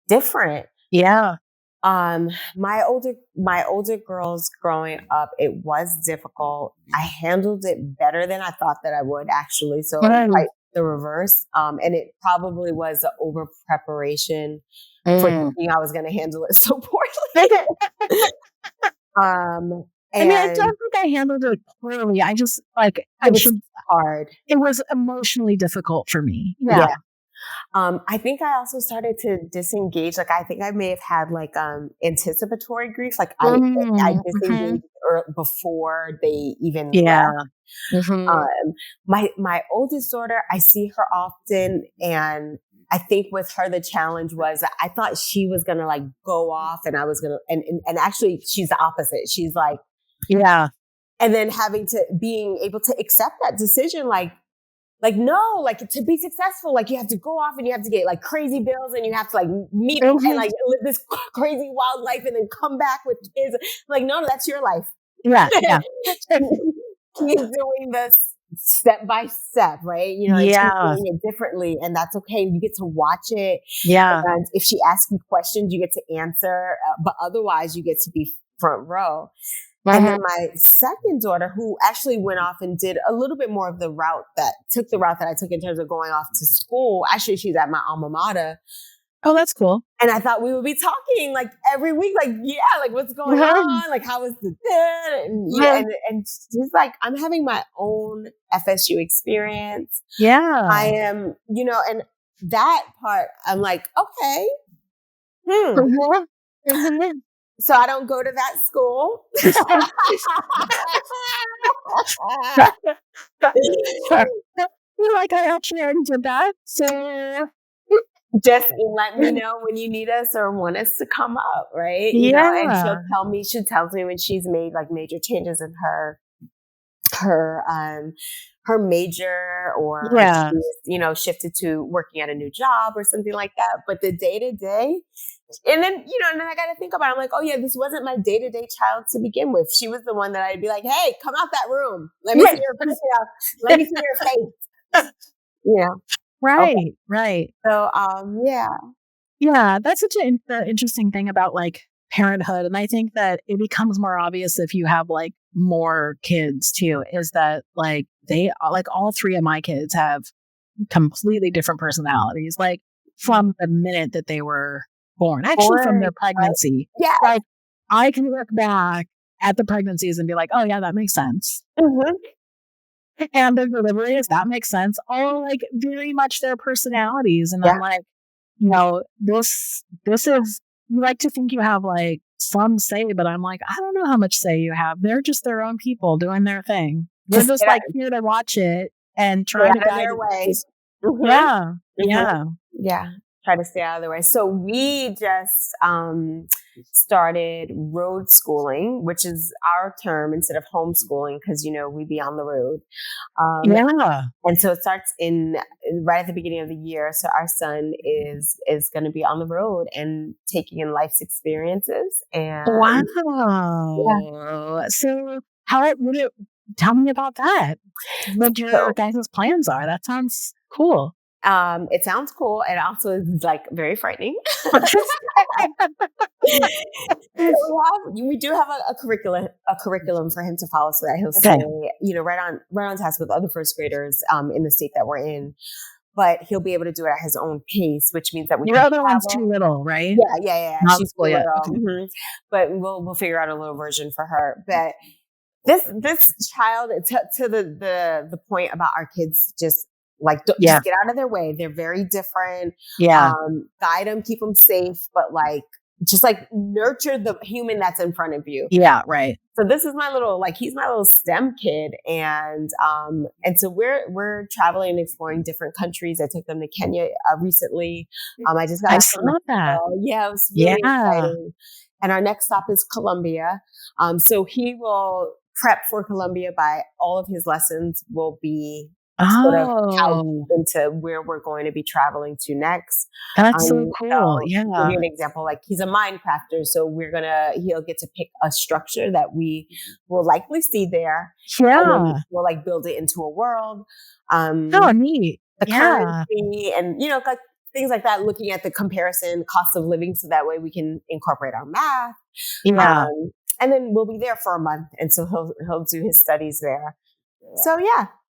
different. Yeah. My older girls growing up, it was difficult. I handled it better than I thought that I would actually. So quite the reverse. And it probably was an over preparation for thinking I was going to handle it so poorly. I mean, I don't think I handled it poorly. I just like it was hard. It was emotionally difficult for me. Yeah. I think I also started to disengage. Like I think I may have had like anticipatory grief. Like I disengaged before they even left. My oldest daughter, I see her often, and I think with her the challenge was I thought she was gonna like go off, and I was gonna and actually she's the opposite. She's like and then being able to accept that decision, like no, like to be successful, like you have to go off and you have to get like crazy bills and you have to like meet and like live this crazy wild life and then come back with kids. Like, no, that's your life. Yeah. Keep doing this step by step, right? You know, keep doing it differently, and that's okay. You get to watch it. Yeah. And if she asks you questions, you get to answer, but otherwise you get to be front row. And then my second daughter, who actually went off and did a little bit more of the route that I took in terms of going off to school. Actually, she's at my alma mater. Oh, that's cool. And I thought we would be talking like every week, like, like what's going on? Like, how was the day? And she's like, I'm having my own FSU experience. Yeah. I am, and that part, I'm like, okay. So I don't go to that school. You're like, I actually already did that. So just let me know when you need us or want us to come up, right? And she tells me when she's made like major changes in her major, or she's, shifted to working at a new job or something like that. But the day to day, and then I got to think about it. I'm like, oh yeah, this wasn't my day to day child to begin with. She was the one that I'd be like, hey, come out that room. Let me see your let me see your face. Right. So that's such an interesting thing about like parenthood, and I think that it becomes more obvious if you have like more kids too. Is that like they like all three of my kids have completely different personalities, like from the minute that they were born, actually from their pregnancy. Right? Yeah, like I can look back at the pregnancies and be like, oh yeah, that makes sense. And the deliveries, that makes sense. All like very much their personalities. And I'm like, this is, you like to think you have like some say, but I'm like, I don't know how much say you have. They're just their own people doing their thing. We're just like here to watch it and try to guide their way. Yeah. Try to stay out of the way. So we just started road schooling, which is our term instead of homeschooling, because we be on the road. And so it starts right at the beginning of the year. So our son is going to be on the road and taking in life's experiences. And So how would it? Tell me about that. What your guys' plans are? That sounds cool. It sounds cool. It also is like very frightening. We do have a curriculum for him to follow, so that he'll stay, right on task with other first graders in the state that we're in. But he'll be able to do it at his own pace, which means that your other one's too little, right? Yeah. She's too little. Okay. But we'll figure out a little version for her. But this child, to the point about our kids, just just get out of their way. They're very different. Guide them, keep them safe, but just nurture the human that's in front of you. Yeah, right. So this is my little, he's my little STEM kid. And so we're traveling and exploring different countries. I took them to Kenya recently. I just got I saw that. Yeah, it was really exciting. And our next stop is Colombia. So he will prep for Colombia by all of his lessons will be sort of out into where we're going to be traveling to next. That's so cool. To give you an example, he's a Minecrafter, so he'll get to pick a structure that we will likely see there. Yeah. We'll build it into a world. Neat. The currency and, things like that, looking at the comparison cost of living. So that way we can incorporate our math. Yeah. And then we'll be there for a month. And so he'll do his studies there. So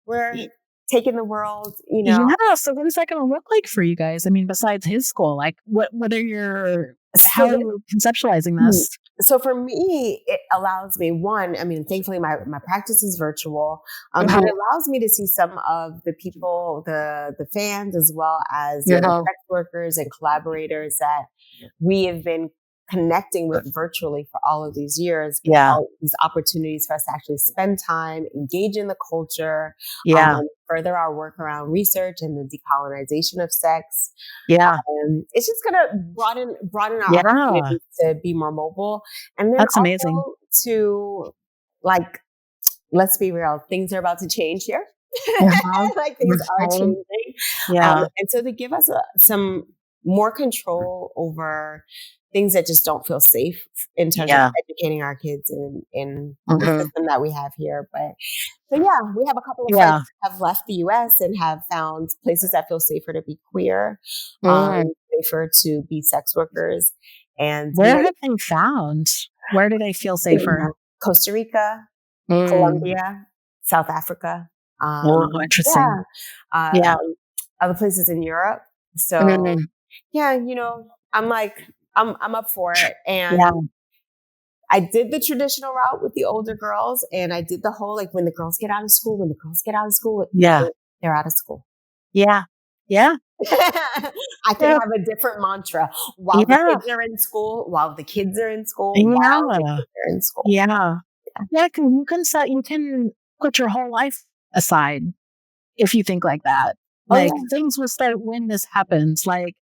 we're taking the world, Yeah. So what is that going to look like for you guys? I mean, besides his school, what are your how are you conceptualizing this? So for me, it allows me, one, I mean, thankfully my practice is virtual, but it allows me to see some of the people, the fans, as well as the sex workers and collaborators that we have been connecting with virtually for all of these years. All these opportunities for us to actually spend time, engage in the culture, further our work around research and the decolonization of sex. It's just going to broaden our opportunities to be more mobile. And then that's also amazing. To, like, let's be real, things are about to change here. Like, things are changing. And so to give us some more control over things that just don't feel safe in terms of educating our kids in the system that we have here. But so we have a couple of friends who have left the U.S. and have found places that feel safer to be queer, safer to be sex workers. And where have they found? Where do they feel safer? Costa Rica, Colombia, South Africa. Interesting. Other places in Europe. So I'm like, I'm up for it. And I did the traditional route with the older girls, and I did the whole, like, when the girls get out of school, they're out of school. Yeah. I can have a different mantra while the kids are in school, while the kids are in school. You can put your whole life aside if you think like that. Like, things will start when this happens. Like,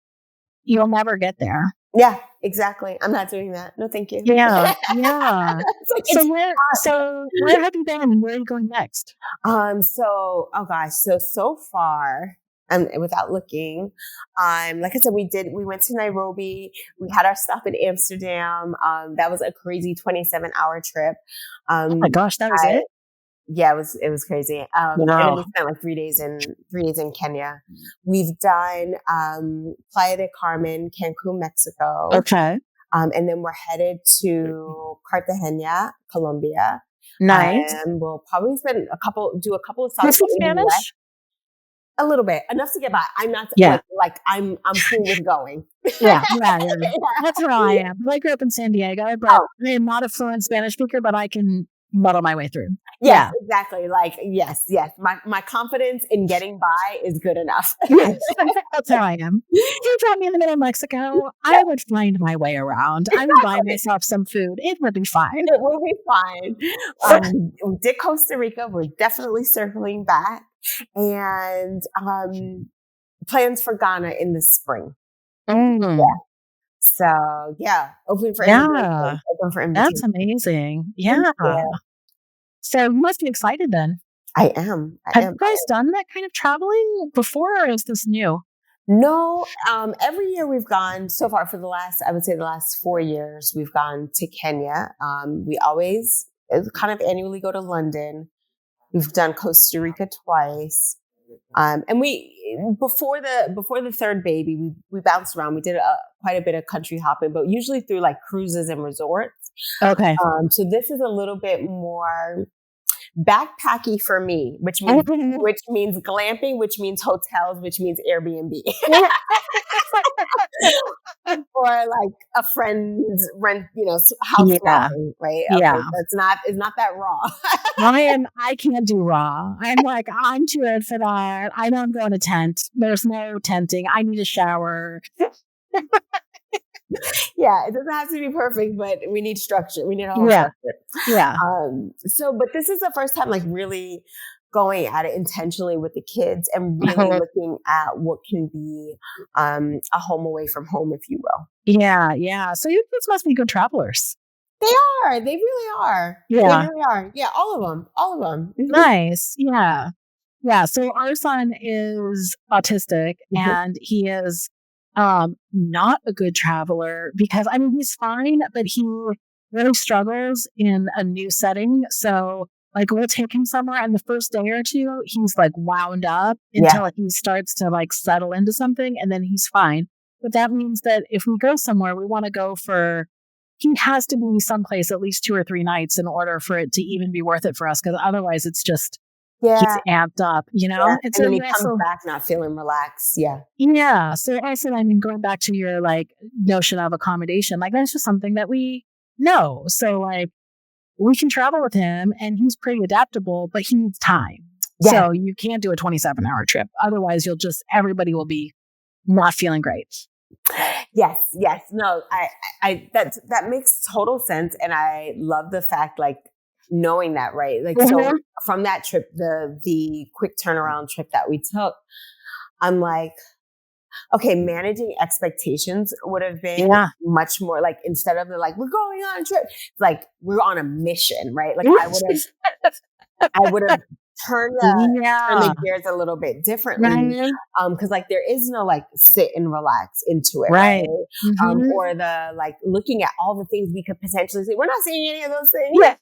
you'll never get there. Yeah, exactly. I'm not doing that. No, thank you. Yeah. So where have you been and where are you going next? So far, without looking, like I said, we went to Nairobi. We had our stop in Amsterdam. That was a crazy 27-hour trip. Oh my gosh, that was it? Yeah, it was crazy. And then we spent like 3 days in Kenya. We've done Playa del Carmen, Cancun, Mexico. Okay. And then we're headed to Cartagena, Colombia. Nice. And we'll probably do a couple of stops in Spanish? US. A little bit, enough to get by. I'm not like I'm cool with going. Yeah. That's how I am. I grew up in San Diego, but I'm not a fluent Spanish speaker, but I can muddle my way through. Yes, exactly. Like, yes. My confidence in getting by is good enough. Yes, that's how I am. If you drop me in the middle of Mexico, I would find my way around. I would buy myself some food. It would be fine. It will be fine. We did Costa Rica. We're definitely circling back. And plans for Ghana in the spring. So open for invitation. That's amazing. Yeah. So you must be excited then. I am. Have you guys done that kind of traveling before, or is this new? No. Every year we've gone so far for the last 4 years, we've gone to Kenya. We always kind of annually go to London. We've done Costa Rica twice. And we, before the third baby, we bounced around. We did quite a bit of country hopping, but usually through like cruises and resorts. Okay. So this is a little bit more backpacky for me, which means glamping, which means hotels, which means Airbnb. Or like a friend's rent, house ramen, right? Okay, so it's not that raw. I can't do raw. I'm too old for that. I don't go in a tent. There's no tenting. I need a shower. Yeah, it doesn't have to be perfect, but we need structure. We need a whole structure. Yeah. But this is the first time, like, really going at it intentionally with the kids and really looking at what can be a home away from home, if you will. Yeah. So your kids must be good travelers. They are. They really are. Yeah. They really are. Yeah, all of them. Nice. Yeah. Yeah. So our son is autistic and he is not a good traveler because, he's fine, but he really struggles in a new setting. So, like, we'll take him somewhere and the first day or two, he's like wound up until he starts to like settle into something and then he's fine. But that means that if we go somewhere, we want to go he has to be someplace at least 2 or 3 nights in order for it to even be worth it for us. Because otherwise it's just he's amped up, you know? Yeah. And so then he you comes also, back not feeling relaxed. Yeah. yeah. So also, I mean, going back to your like notion of accommodation, like that's just something that we know. So like we can travel with him and he's pretty adaptable, but he needs time. Yeah. So you can't do a 27-hour trip. Otherwise everybody will be not feeling great. Yes. No, that makes total sense. And I love the fact, like, knowing that, right? Like, so from that trip, the quick turnaround trip that we took, I'm like, okay, managing expectations would have been much more like, instead of like, we're going on a trip, like we're on a mission, right? Like I would have turned the gears a little bit differently. Cause like there is no like sit and relax into it. Right. Or the like looking at all the things we could potentially see. We're not seeing any of those things. Yeah.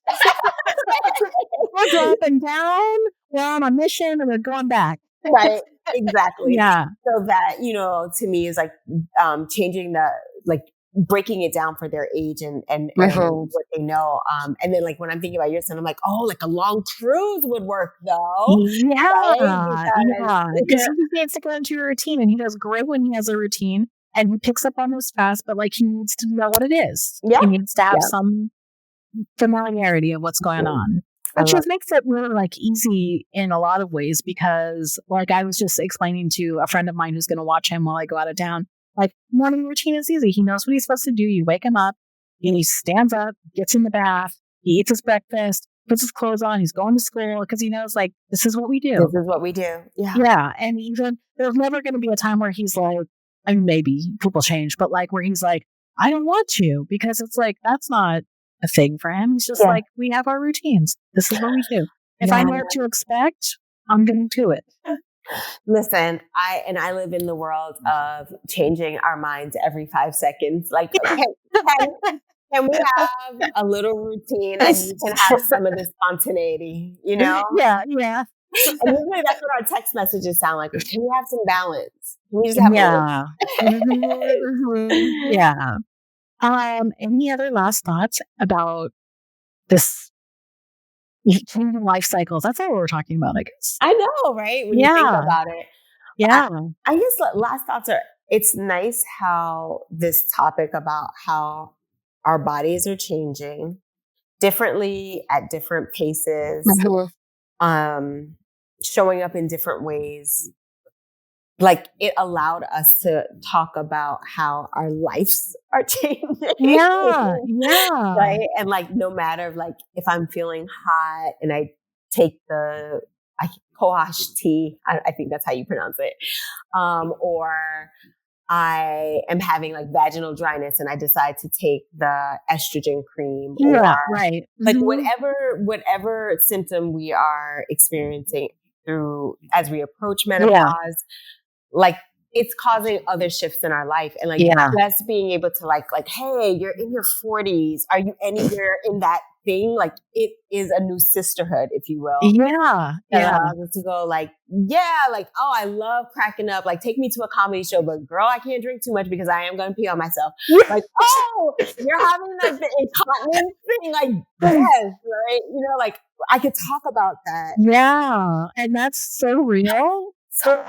We're dropping down. We're on a mission and we're going back. Right. Exactly. Yeah. So that, you know, to me is like changing the, like breaking it down for their age and what they know. And then like when I'm thinking about your son, I'm like, oh, like a long cruise would work though. Yeah. Right? Because he needs to go into a routine and he does great when he has a routine and he picks up on those fast, but like he needs to know what it is. Yeah. He needs to have some familiarity of what's going on. Which just makes it really like easy in a lot of ways because like I was just explaining to a friend of mine who's going to watch him while I go out of town, like morning routine is easy. He knows what he's supposed to do. You wake him up, he stands up, gets in the bath, he eats his breakfast, puts his clothes on, he's going to school because he knows like, this is what we do. This is what we do. Yeah. Yeah. And even there's never going to be a time where he's like, I mean, maybe people change, but like where he's like, I don't want to, because it's like, that's not a thing for him. He's just like, we have our routines. This is what we do. If I know what to expect, I'm going to do it. Listen, I live in the world of changing our minds every 5 seconds. Like, can we have a little routine and you can have some of the spontaneity, you know? Yeah. And usually that's what our text messages sound like. Can we have some balance? Can we just have Yeah. Any other last thoughts about this changing life cycles? That's all we're talking about, I guess. I know, right? When you think about it. Yeah. I guess last thoughts are, it's nice how this topic about how our bodies are changing differently at different paces, showing up in different ways. Like it allowed us to talk about how our lives are changing. Yeah. Right. And like, no matter like if I'm feeling hot and I take Kohash tea, I think that's how you pronounce it. Or I am having like vaginal dryness and I decide to take the estrogen cream. Right. Like whatever symptom we are experiencing through as we approach menopause, like it's causing other shifts in our life. And like just being able to like, hey, you're in your 40s. Are you anywhere in that thing? Like it is a new sisterhood, if you will. Yeah. To go like, oh, I love cracking up. Like take me to a comedy show, but girl, I can't drink too much because I am going to pee on myself. Like, oh, you're having like the incontinence thing. Like, yes, right? You know, like I could talk about that. Yeah. And that's so real. So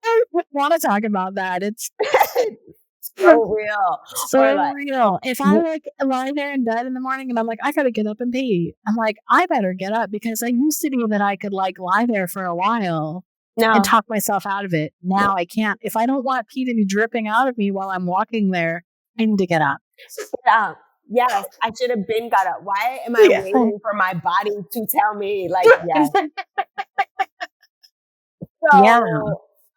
I want to talk about that. It's so real. Real. If I like lie there in bed in the morning and I'm like, I gotta get up and pee, I'm like, I better get up because I used to be that I could like lie there for a while and talk myself out of it. Now I can't. If I don't want pee to be dripping out of me while I'm walking there, I need to get up. Yes, I should have been got up. Why am I waiting for my body to tell me? Like, yes.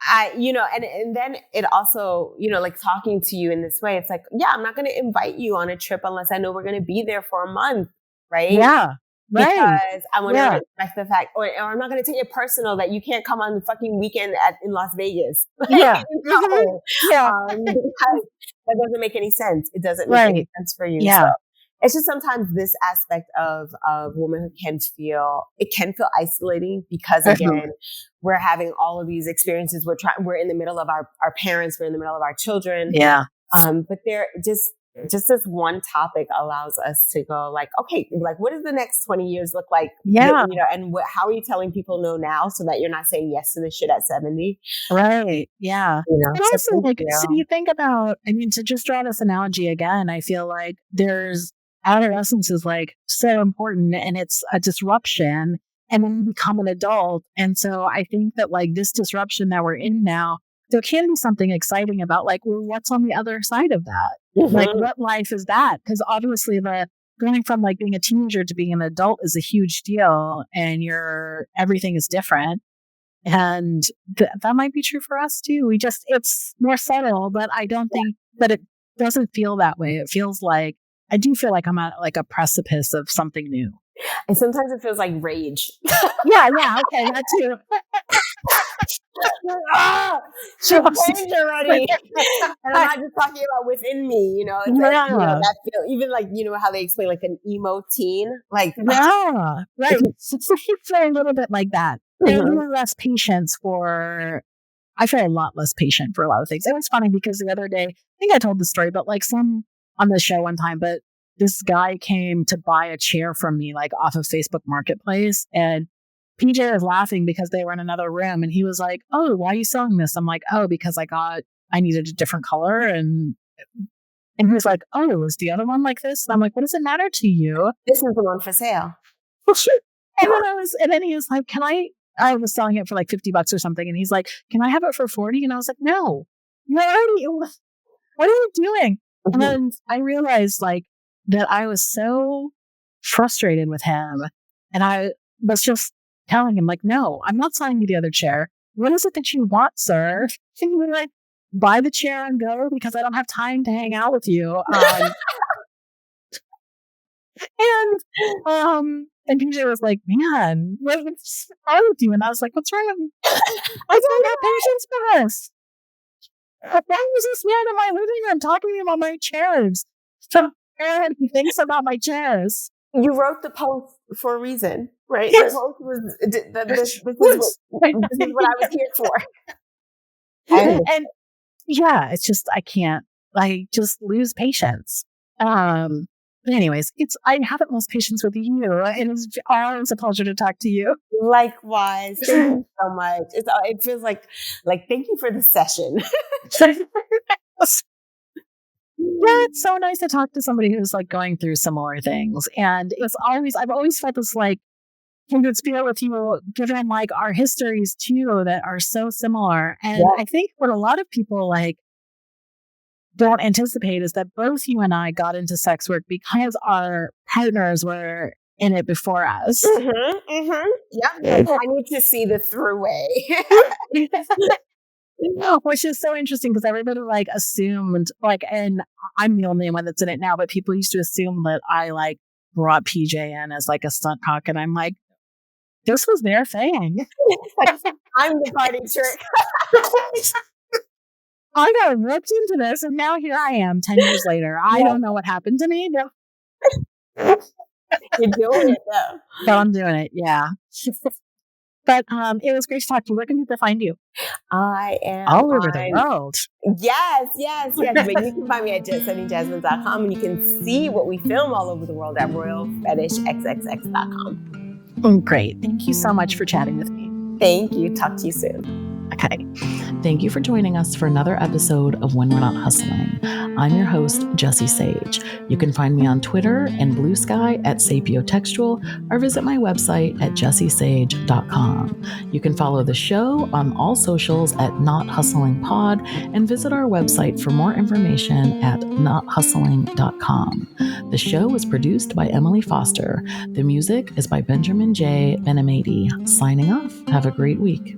And then it also, like talking to you in this way, it's like, I'm not going to invite you on a trip unless I know we're going to be there for a month. Right. Yeah. Right. Because I want to respect the fact, or I'm not going to take it personal that you can't come on the fucking weekend in Las Vegas. Yeah. Because that doesn't make any sense. It doesn't make any sense for you. Yeah. So it's just sometimes this aspect of womanhood can feel isolating because again, we're having all of these experiences. We're in the middle of our parents. We're in the middle of our children. Yeah. But just this one topic allows us to go like, okay, like what does the next 20 years look like? Yeah. You know, and how are you telling people no now so that you're not saying yes to this shit at 70? Right. Yeah. You know, And also, so like, so you think about, I mean, to just draw this analogy again, I feel like there's adolescence is like so important and it's a disruption and then you become an adult. And so I think that like this disruption that we're in now, there can be something exciting about like, well, what's on the other side of that? Like, what life is that? Because obviously the going from like being a teenager to being an adult is a huge deal and everything is different. And that might be true for us too. It's more subtle, but I don't think that it doesn't feel that way. It feels like, I do feel like I'm at like a precipice of something new. And sometimes it feels like rage. Yeah, okay, that too. Change already. And I'm not just talking about within me, you know. It's like, you know, that feel, even like, you know how they explain like an emo teen, like right. It's a little bit like that. There's a little less patience I feel a lot less patient for a lot of things. It was funny because the other day, I think I told the story, but like on the show one time, but this guy came to buy a chair from me, like off of Facebook Marketplace. And PJ was laughing because they were in another room. And he was like, oh, why are you selling this? I'm like, oh, because I needed a different color. And he was like, oh, is the other one like this? And I'm like, what does it matter to you? This is the one for sale. Well, sure. And then he was like, I was selling it for like $50 or something. And he's like, can I have it for 40? And I was like, no, what are you doing? And then I realized like that I was so frustrated with him. And I was just telling him like, no, I'm not selling you the other chair. What is it that you want, sir? And you were like, buy the chair and go because I don't have time to hang out with you. And PJ was like, man, what's wrong with you? And I was like, what's wrong with me? I don't have patience for this. Why was this man in my living room talking to me about my chairs? So he thinks about my chairs. You wrote the post for a reason, right? Yes. The post was, this is what I was here for. And yeah, it's just, I just lose patience. But anyways, I haven't lost patience with you. It is always a pleasure to talk to you. Likewise. Thank you so much. It feels like thank you for the session. Yeah, it's so nice to talk to somebody who's like going through similar things. And I've always felt this like kindred spirit with you, given like our histories too that are so similar. And I think what a lot of people like don't anticipate is that both you and I got into sex work because our partners were in it before us. Yeah. I need to see the throughway. Which is so interesting because everybody like assumed like, and I'm the only one that's in it now, but people used to assume that I like brought PJ in as like a stunt cock, and I'm like, this was their thing. I'm the party trick. I got ripped into this, and now here I am 10 years later. I don't know what happened to me. You're doing it though. But I'm doing it, yeah. But it was great to talk to you. Where can people find you? I am all over the world. Yes. But you can find me at jetsettingjasmine.com, and you can see what we film all over the world at royalfetishxxx.com. Great. Thank you so much for chatting with me. Thank you. Talk to you soon. Okay. Thank you for joining us for another episode of When We're Not Hustling. I'm your host, Jessie Sage. You can find me on Twitter and Blue Sky at sapiotextual, or visit my website at jessiesage.com. You can follow the show on all socials at Not Hustling Pod, and visit our website for more information at nothustling.com. The show was produced by Emily Foster. The music is by Benjamin J. Benametti. Signing off. Have a great week.